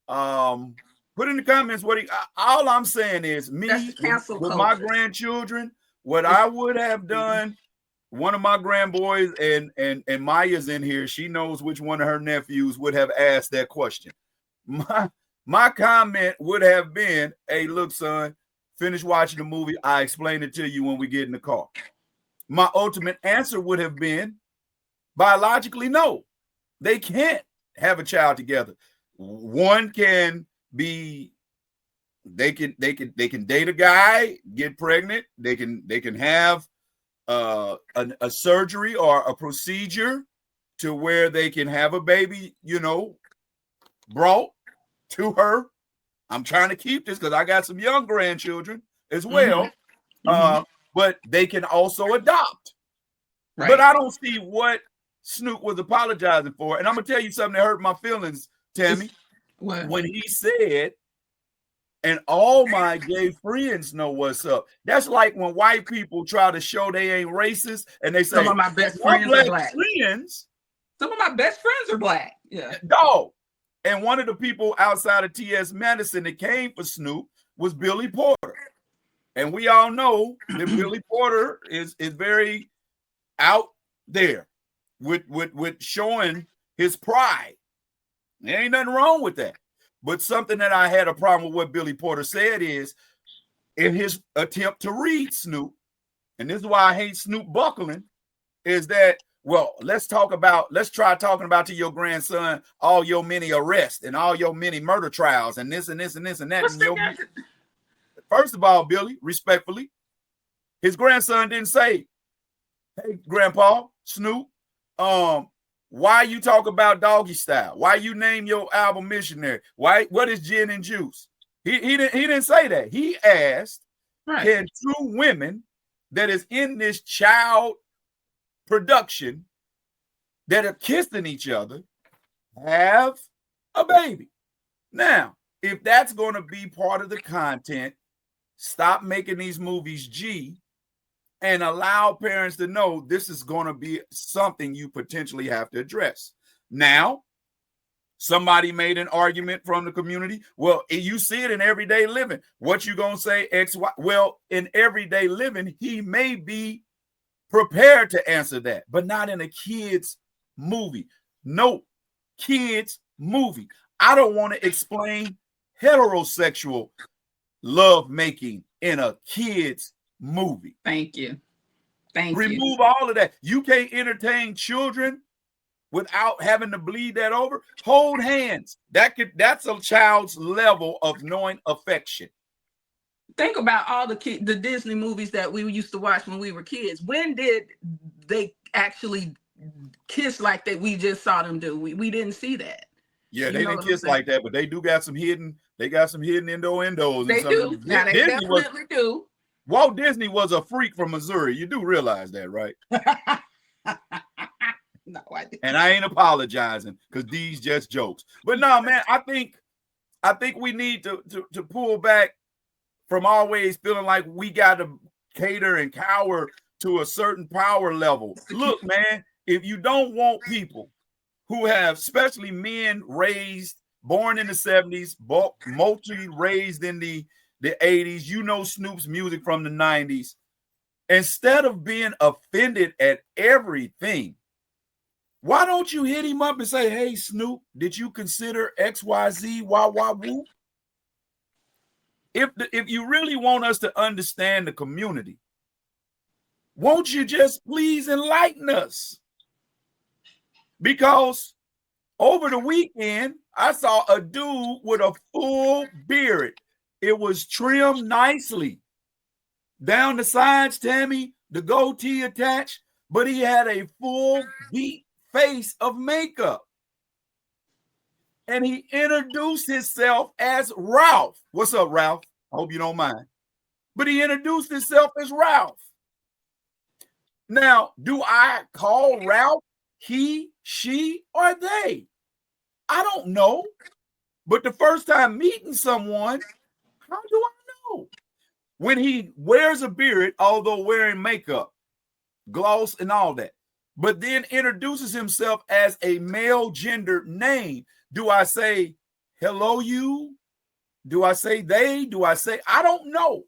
Put in the comments what all I'm saying is me with my grandchildren, what I would have done. One of my grandboys and Maya's in here. She knows which one of her nephews would have asked that question. My comment would have been, hey, look, son, finish watching the movie. I explain it to you when we get in the car. My ultimate answer would have been, biologically, no. They can't have a child together. One can be, they can date a guy, get pregnant. They can have a surgery or a procedure to where they can have a baby, brought to her. I'm trying to keep this because I got some young grandchildren as well. But they can also adopt. Right. But I don't see what Snoop was apologizing for. And I'm going to tell you something that hurt my feelings, Tammy. When he said, and all my gay friends know what's up. That's like when white people try to show they ain't racist and they say, some of my best friends are black. Some of my best friends are black. Yeah. Dog. And one of the people outside of T.S. Madison that came for Snoop was Billy Porter. And we all know that Billy Porter is very out there with showing his pride. There ain't nothing wrong with that. But something that I had a problem with what Billy Porter said is, in his attempt to read Snoop, and this is why I hate Snoop buckling, is that, well, let's try talking about to your grandson all your many arrests and all your many murder trials and this and this and this and that. And first of all, Billy, respectfully, his grandson didn't say, hey, Grandpa, Snoop, why you talk about Doggy Style? Why you name your album Missionary? What is gin and juice? He didn't say that. He asked, can two women that is in this child production that are kissing each other have a baby? Now, if that's going to be part of the content, stop making these movies G and allow parents to know this is going to be something you potentially have to address. Now, somebody made an argument from the community. Well, you see it in everyday living. What you going to say, X, Y? Well, in everyday living, he may be prepared to answer that, but not in a kid's movie. No, kids movie. I don't want to explain heterosexual love making in a kid's movie. Thank you. Remove all of that. You can't entertain children without having to bleed that over. Hold hands. That's a child's level of knowing affection. Think about all the Disney movies that we used to watch when we were kids. When did they actually kiss like that we just saw them do? We didn't see that. Yeah, they didn't kiss like that, but they do got some hidden. They got some hidden endos. They do. Now they definitely do. Walt Disney was a freak from Missouri. You do realize that, right? No, I didn't. And I ain't apologizing because these just jokes. But no, man, I think we need to pull back from always feeling like we got to cater and cower to a certain power level. Look, man, if you don't want people who have, especially men born in the 70s, mostly raised in the 80s, Snoop's music from the 90s, instead of being offended at everything, why don't you hit him up and say, hey, Snoop, did you consider XYZ, wah, wah, woo? If you really want us to understand the community, won't you just please enlighten us? Because over the weekend, I saw a dude with a full beard. It was trimmed nicely. Down the sides, Tammy, the goatee attached, but he had a full beat face of makeup. And he introduced himself as Ralph. What's up, Ralph? I hope you don't mind. But he introduced himself as Ralph. Now, do I call Ralph he, she, or they? I don't know. But the first time meeting someone, how do I know? When he wears a beard, although wearing makeup, gloss, and all that, but then introduces himself as a male gendered name, do I say, hello you? Do I say they? Do I say, I don't know.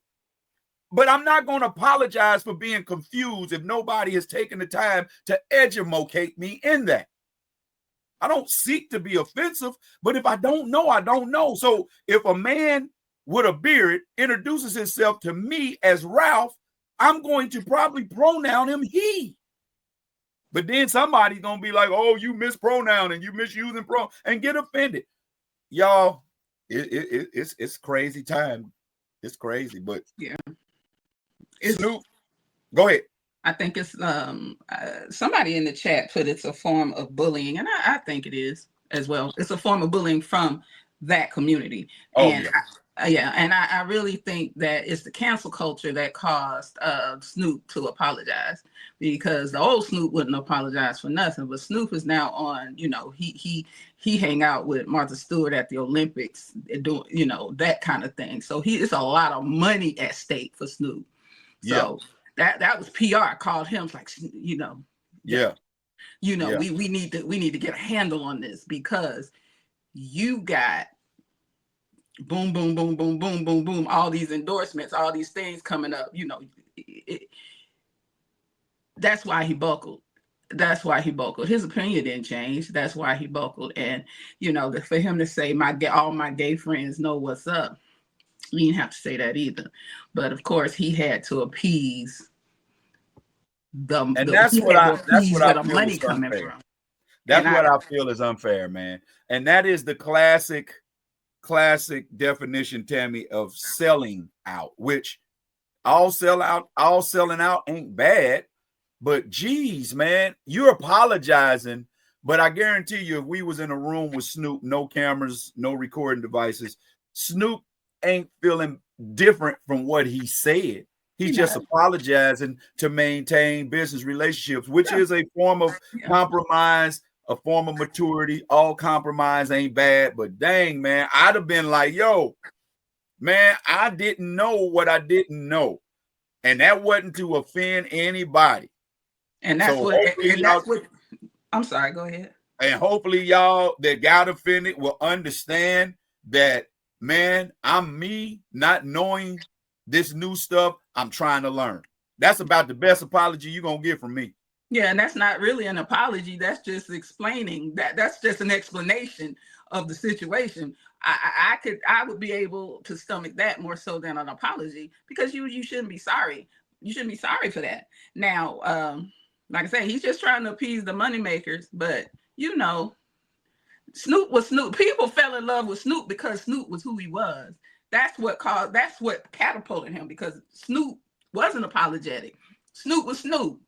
But I'm not going to apologize for being confused if nobody has taken the time to educate me in that. I don't seek to be offensive, but if I don't know, I don't know. So if a man with a beard introduces himself to me as Ralph, I'm going to probably pronoun him he. But then somebody's going to be like, oh, you mispronoun and you misusing and get offended. Y'all, it's crazy time. It's crazy, but yeah. Snoop, go ahead. I think it's somebody in the chat put it's a form of bullying, and I think it is as well. It's a form of bullying from that community. Oh, and yeah. And I really think that it's the cancel culture that caused Snoop to apologize, because the old Snoop wouldn't apologize for nothing. But Snoop is now on, he hang out with Martha Stewart at the Olympics, doing, that kind of thing. So it's a lot of money at stake for Snoop. So that was PR called him, like, we need to get a handle on this, because you got boom, boom, boom, boom, boom, boom, boom, all these endorsements, all these things coming up. That's why he buckled. That's why he buckled. His opinion didn't change. That's why he buckled. And for him to say all my gay friends know what's up, you didn't have to say that either. But of course, he had to appease that's what I feel money is coming unfair. from. That's what I feel is unfair, man. And that is the classic definition, Tammy, of selling out, which all selling out ain't bad. But geez, man, you're apologizing. But I guarantee you, if we was in a room with Snoop, no cameras, no recording devices, Snoop ain't feeling different from what he said. He's just apologizing to maintain business relationships, which is a form of compromise, a form of maturity. All compromise ain't bad, but dang, man, I'd have been like, yo, man, I didn't know what I didn't know. And that wasn't to offend anybody. And that's I'm sorry, go ahead. And hopefully y'all that got offended will understand that, man, I'm me not knowing this new stuff. I'm trying to learn. That's about the best apology you're going to get from me. Yeah, and that's not really an apology. That's just explaining that's just an explanation of the situation. I would be able to stomach that more so than an apology, because you shouldn't be sorry. You shouldn't be sorry for that. Now, like I said, he's just trying to appease the moneymakers, but Snoop was Snoop. People fell in love with Snoop because Snoop was who he was. That's what catapulted him, because Snoop wasn't apologetic. Snoop was Snoop.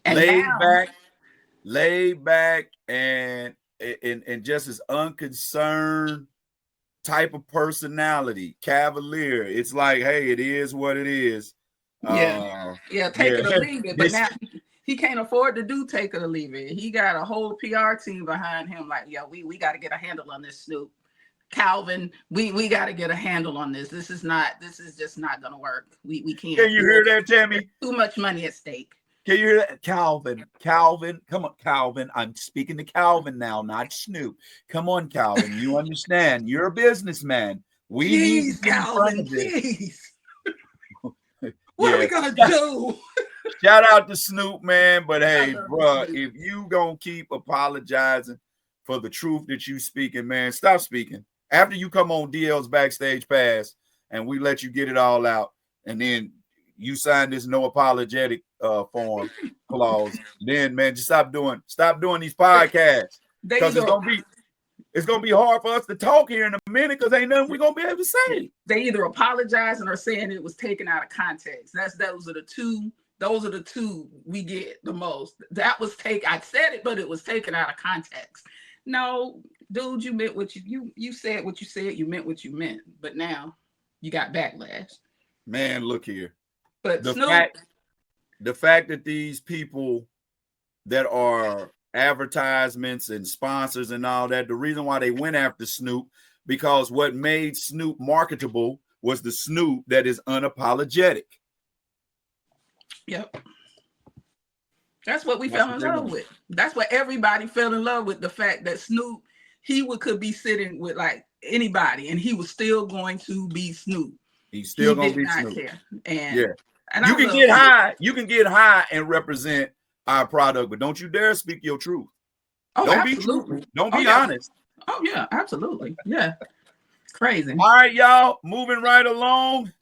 And laid back and just as unconcerned type of personality, cavalier. It's like, hey, it is what it is. Take it or leave it. But now he can't afford to do take it or leave it. He got a whole PR team behind him. Like, we got to get a handle on this, Snoop. Calvin, we got to get a handle on this. This is just not gonna work. We can't. Can you hear that, Tammy? Too much money at stake. Can you hear that? Calvin, come on, Calvin. I'm speaking to Calvin now, not Snoop. Come on, Calvin. You understand? You're a businessman. We need to get in front of this. What are we gonna do? Shout out to Snoop, man. But hey, bro, if you gonna keep apologizing for the truth that you speaking, man, stop speaking. After you come on DL's Backstage Pass and we let you get it all out, and then you sign this no apologetic form clause, then man, just stop doing these podcasts, because it's gonna be hard for us to talk here in a minute, because ain't nothing we're gonna be able to say. They either apologizing or saying it was taken out of context. Those are the two we get the most. I said it, but it was taken out of context. No, dude, you meant what you said what you said, you meant what you meant, but now you got backlash. Man, look here. But the fact that these people that are advertisements and sponsors and all that, the reason why they went after Snoop, because what made Snoop marketable was the Snoop that is unapologetic. Yep. That's what we fell in love with. That's what everybody fell in love with. The fact that Snoop, could be sitting with like anybody, and he was still going to be Snoop. He's still He gonna did be not Snoop. care. And Yeah. and You I can love get Snoop. high. You can get high and represent our product, but don't you dare speak your truth. Oh, Don't be absolutely. truthful. Don't Oh be yeah. honest. Oh yeah, absolutely. Yeah. Crazy. All right, y'all. Moving right along.